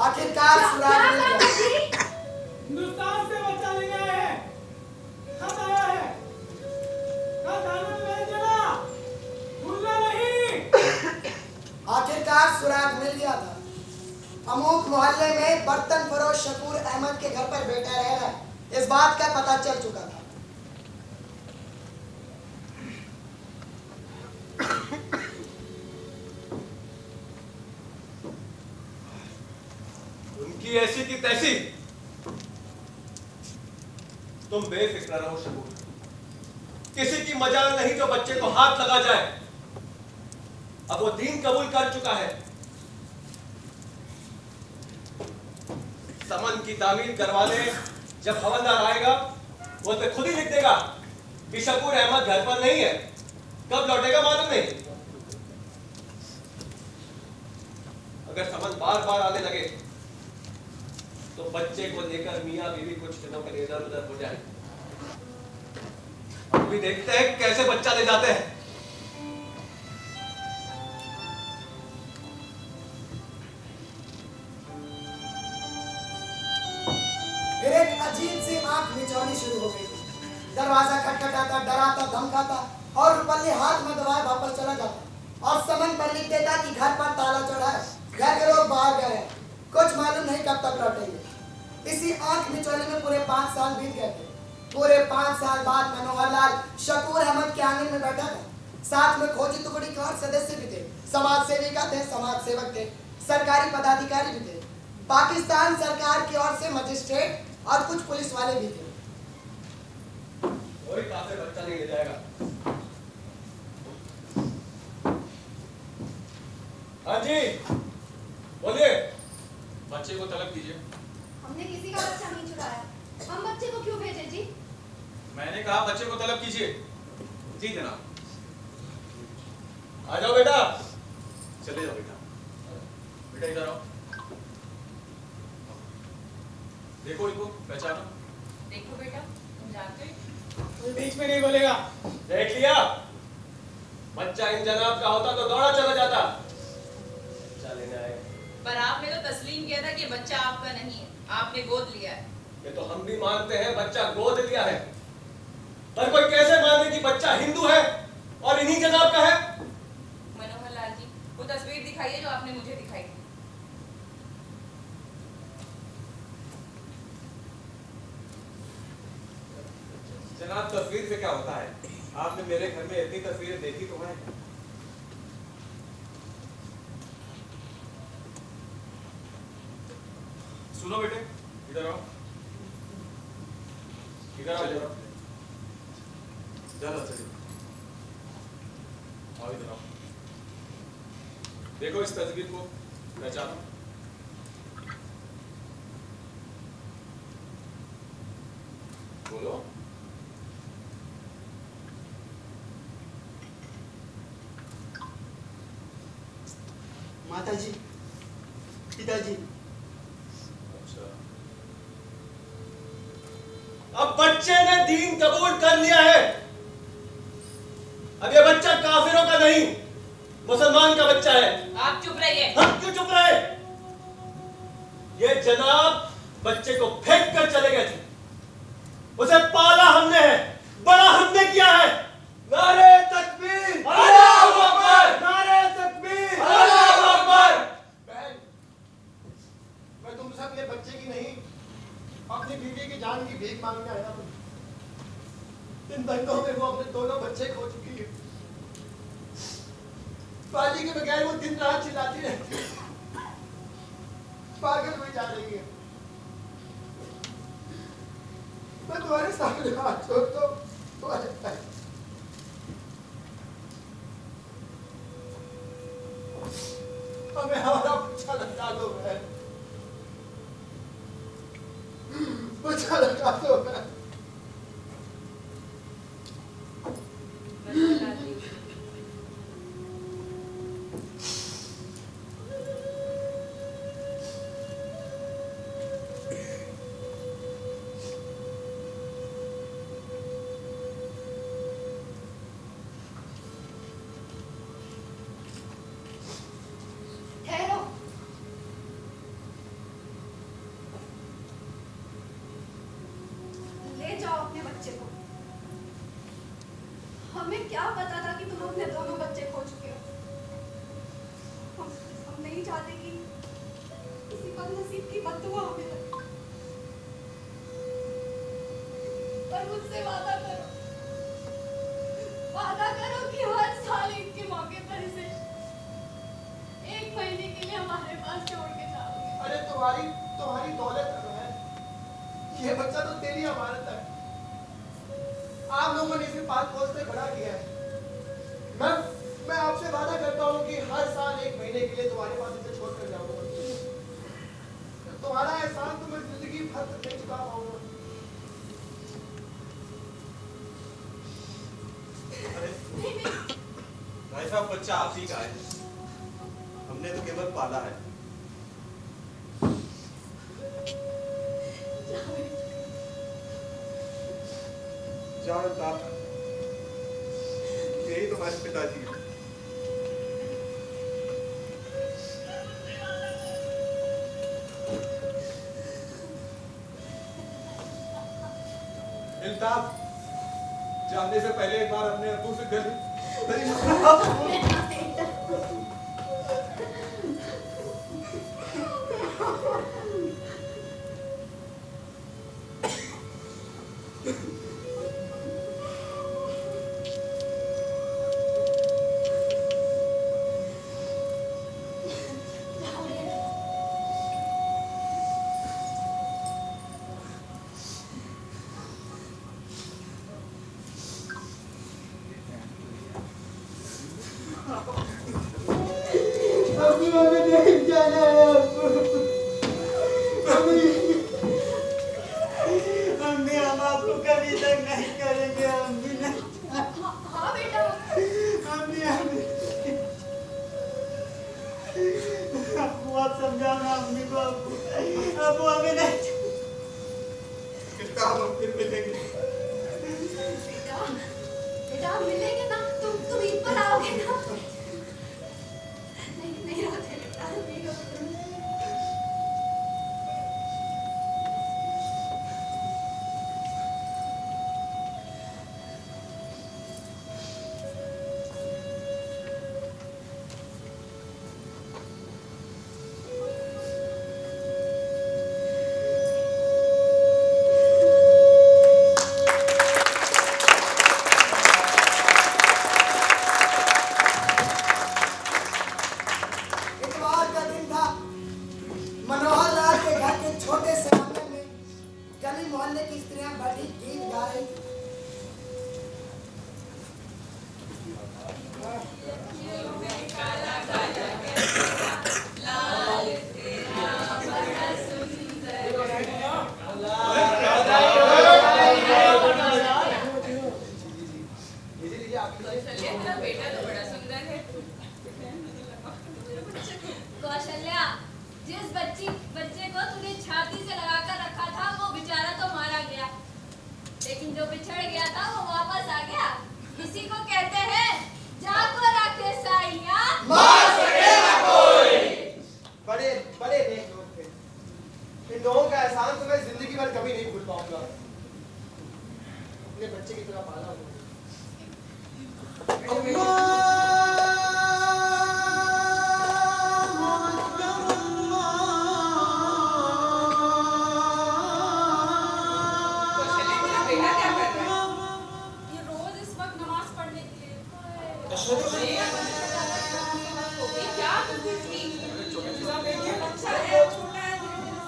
आखिरकार सुराग मिल क्या गया। जी? हिंदुस्तान से बच्चा लेने आए हैं, खत आया है, कल थाने में भेज देना, भूलना नहीं। आखिरकार सुराग मिल गया था। अमूक मोहल्ले में बर्तन फरोश शकूर अहमद के घर पर बेटा रह रहा है, इस बात का पता चल चुका था। उनकी ऐसी की तैसी। तुम बेफिक्र रहो शकूर, किसी की मजाल नहीं जो बच्चे को हाथ लगा जाए। अब वो दीन कबूल कर चुका है। समन की तामीर करवा ले, जब हवलदार आएगा वो तो खुद ही लिख देगा कि शकूर अहमद घर पर नहीं है, कब लौटेगा मालूम नहीं। अगर समन बार बार आने लगे तो बच्चे को लेकर मियां बीवी कुछ दिनों के लिए इधर उधर हो जाए। अभी देखते हैं कैसे बच्चा ले जाते हैं। फिर एक अजीब सी आंख मिचौनी शुरू हो गई। दरवाजा खटखटाता, डराता, धमकाता और रुपल्ली हाथ में दबाए वापस चला जाता और समन पर लिख देता कि घर पर ताला चढ़ा है, घर के लोग बाहर गए हैं, कुछ मालूम नहीं कब तक लौटेंगे। इसी आंख मिचौनी में पूरे 5 साल बीत गए थे। पूरे 5 साल बाद मनोहर लाल शकूर अहमद के आंगन में बैठा था। साथ में खोजी टुकड़ी के और सदस्य भी थे, समाज सेविका थे, समाज सेवक थे, सरकारी पदाधिकारी भी थे, पाकिस्तान सरकार की ओर से मजिस्ट्रेट और कुछ पुलिस वाले भी थे। कोई काफिर बच्चा नहीं ले जाएगा। हाँ जी बोलिए। बच्चे को तलब कीजिए। हमने किसी का बच्चा नहीं चुराया, हम बच्चे को क्यों भेजे जी? मैंने कहा बच्चे को तलब कीजिए। जी जनाब। आ जाओ बेटा। चले जाओ बेटा। बेटा इधर आओ। देखो इनको पहचानो। देखो बेटा, तुम जानते हो कोई बीच में नहीं बोलेगा। देख लिया, बच्चा इन जनाब का होता तो दौड़ा चला जाता। बच्चा लेने आए। पर आपने तो तस्लीम किया था कि बच्चा आपका नहीं है, आपने गोद लिया है। ये तो हम भी मानते हैं बच्चा गोद लिया है, पर कोई कैसे माने कि बच्चा हिंदू है और इन्हीं जनाब का है? मनोहर लाल जी, वो तस्वीर दिखाइए जो आपने मुझे दिखाई थी। जनाब तस्वीर से क्या होता है? आपने मेरे घर में इतनी तस्वीरें देखी तो हैं। सुनो बेटे, इधर आओ, इधर आओ, इधर आओ। चलो चलिए। आओ इधर आओ। देखो इस तस्वीर को पहचानो। बोलो। माताजी, पिताजी। अच्छा, अब बच्चे ने दीन कबूल कर लिया है। अब ये बच्चा काफिरों का नहीं, मुसलमान का बच्चा है। आप चुप रहिए। हम क्यों चुप रहे? ये जनाब बच्चे को फेंक कर चले गए थे। उसे पाला हमने है, बड़ा हमने किया है। नारे तकबीर, अल्लाहू अकबर, नारे तकबीर, अल्लाहू अकबर। बहन, मैं तुमसे अपने बच्चे की नहीं, अपनी बीवी की जान की भीख मांगने आया हूँ। इन दंगों में वो अपने दोनों बच्चे खो चुकी है। पाली के बगैर वो दिन रात चिल्लाती रहती है, पागल हुई जा रही है। मैं तुम्हारे सामने हाथ जोड़ता हूँ, तुम्हारे पैर। हमें हमारा बच्चा लगा दो बहन, बच्चा लगा दो बहन। ठहरो। ले जाओ अपने बच्चे को। हमें क्या पता था कि तुम अपने दोनों बच्चे खो चुके हो। हम नहीं चाहते कि किसी बदनसीब की बद्दुआ हमें लगे। पर मुझसे वादा करो, वादा करो कि हर साल ईद के मौके पर इसे 1 महीने के लिए हमारे पास छोड़ के जाओगे। अरे तुम्हारी दौलत है, ये बच्चा तो तेरी अमानत है। आप लोगों ने इसे पाल पोस से बड़ा किया है। मैं आपसे वादा करता हूँ कि हर साल 1 महीने के लिए तुम्हारे पास इसे छोड़ कर जाऊंगा। तुम्हारा एहसान तो मैं जिंदगी भर तक नहीं चुका पाऊंगा। भाई साहब, बच्चा आप ही का है, हमने तो केवल पाला है। जाओ साहब, यही तुम्हारे पिताजी हैं। इल्ताफ, जाने से पहले एक बार अपने अब्बू से गले अभी हमें नहीं जाना है। अम्मी, हम आपको कभी तक नहीं करेंगे। अम्मी नहीं। हाँ बेटा। अम्मी, अब्बू आप समझाना अम्मी को। अब्बू हमें नहीं। कितना हम फिर मिलेंगे? बेटा मिलेंगे ना, तुम ईद पर आओगे ना। नहीं रोते बेटा, नहीं रोते। स्त्रियां बैठी गीत गा रही थी। तेरा बेटा तो बड़ा सुंदर है। कौशल्या, जिस बच्चे को तूने छाती से लगाकर रखा था वो बेचारा तो मारा गया, लेकिन जो बिछड़ गया था वो वापस आ गया। इसी को कहते हैं जाको रखे साइया मार सकेगा कोई। बड़े बड़े नेक लोग थे। इन लोगों का एहसान तो मैं जिंदगी भर कभी नहीं भूल पाऊंगा। अपने बच्चे की तरह पाला हुआ।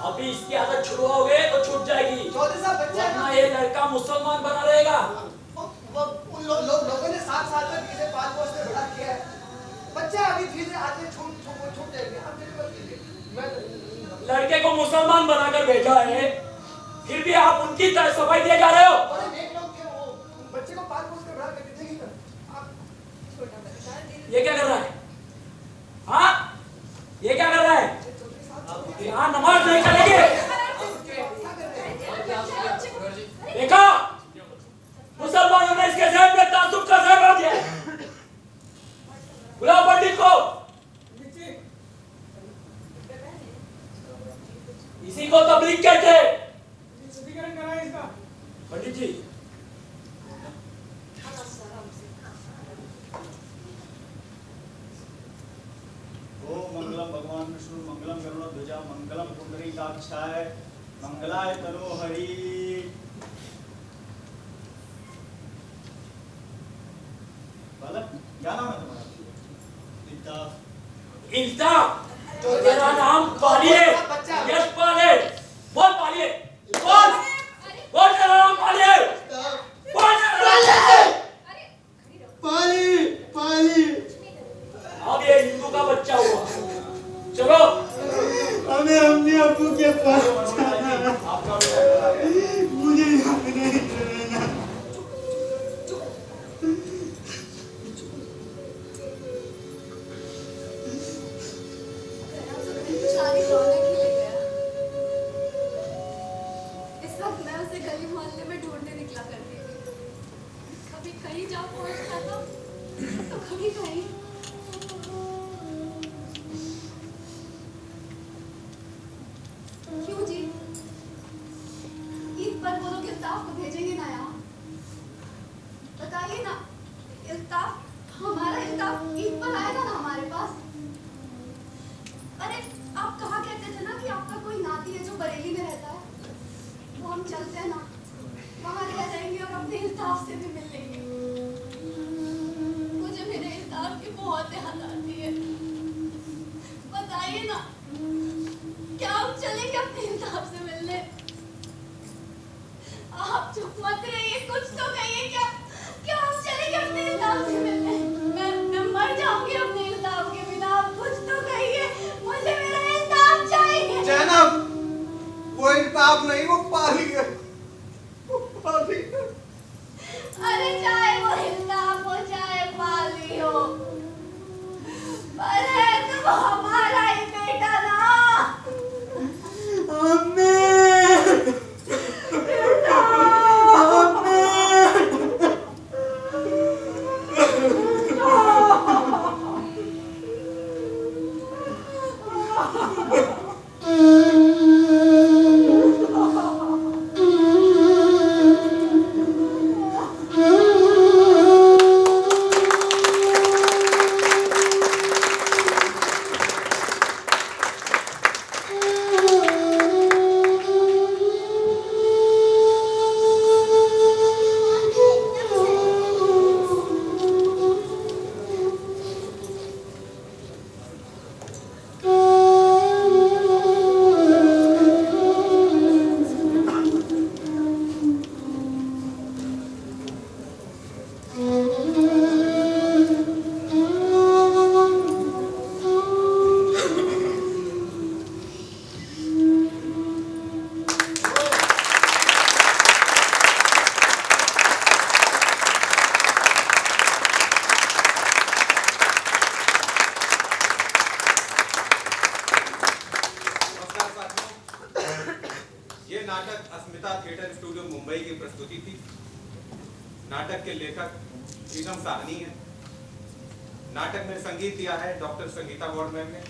अभी इसकी आदत छुड़वाओगे तो छूट जाएगी, वरना ये लड़का मुसलमान बना रहेगा। उन लोगों ने 7 साल तक इसे पाल पोस कर बड़ा किया है। बच्चा अभी धीरे आते छूट जाएंगे। आप मेरी बात कीजिए। मैं लड़के को मुसलमान बनाकर भेजा है, फिर भी आप उनकी तरह सफाई दिए जा रहे हो। बड़े नेक लोग थे वो, बच्चे को पाल पोस कर बड़ा करके थे। आप ये क्या कर रहा है? हाँ, ये क्या कर रहा है? यहाँ नमाज नहीं चलेगी। देखा, मुसलमानों ने इसके जहन में तासुब का जहर भर दिया है। बुलाओ पंडित को। इसी को तबलीग कहते हैं। पंडित जी, ओम मंगलम भगवान विष्णु मंगलम गरुड़ध्वजा मंगलम पुंडरीकाक्षाय मंगलाय तनोहरि। बालक, क्या नाम है तुम्हारा? इल्ताफ। इल्ताफ, तेरा नाम पाली है। यशपाल है। बोल पाली है। बोल तेरा नाम पाली है। बोल पाली पाली। अब ये हिंदू का बच्चा हुआ। चलो, हमें अपने अब्बू के पास जाना है। मुझे यहाँ पे नहीं रहना। सारी रौनक ही ले गया। इस वक्त मैं उसे गली मोहल्ले में ढूंढने निकला करती थी। कभी कहीं जा पहुंचता था तो कभी कहीं। क्यों जी? ईद पर वो लोग इल्ताफ को भेजेंगे ना यहाँ? बताइए ना, इल्ताफ हमारा इल्ताफ ईद पर आएगा ना हमारे पास? अरे आप कहा कहते थे ना कि आपका कोई नाती है जो बरेली में रहता है, वो हम चलते हैं ना, वहां रह जाएंगे और अपने इल्ताफ से भी मिल लेंगे। मुझे मेरे इल्ताफ की बहुत याद आती है। बताइए ना, क्या हम चलेंगे अपने इल्ताफ से मिलने? आप चुप मत रहिए, कुछ तो कहिए। क्या हम चलेंगे अपने इल्ताफ से मिलने? मैं मर जाऊंगी अपने इल्ताफ के बिना। आप कुछ तो कहिए, मुझे मेरा इल्ताफ चाहिए। जैनब, वो इल्ताफ नहीं, वो पाली है। वो पाली है। अरे चाहे वो इल्ताफ हो चाहे पाली हो, पर है तो वो हमारा ही बेटा ना। थिएटर स्टूडियो मुंबई की प्रस्तुति थी। नाटक के लेखक शीशम साहनी हैं। नाटक में संगीत दिया है डॉक्टर संगीता गौड़ मैम ने।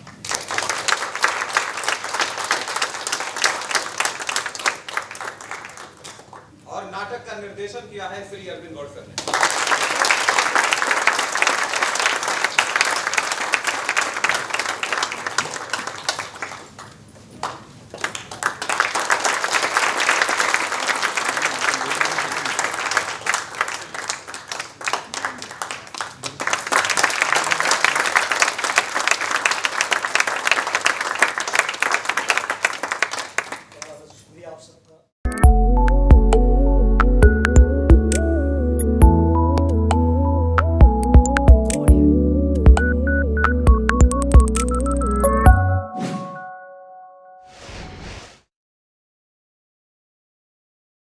और नाटक का निर्देशन किया है श्री अरविंद गौड़ सर ने।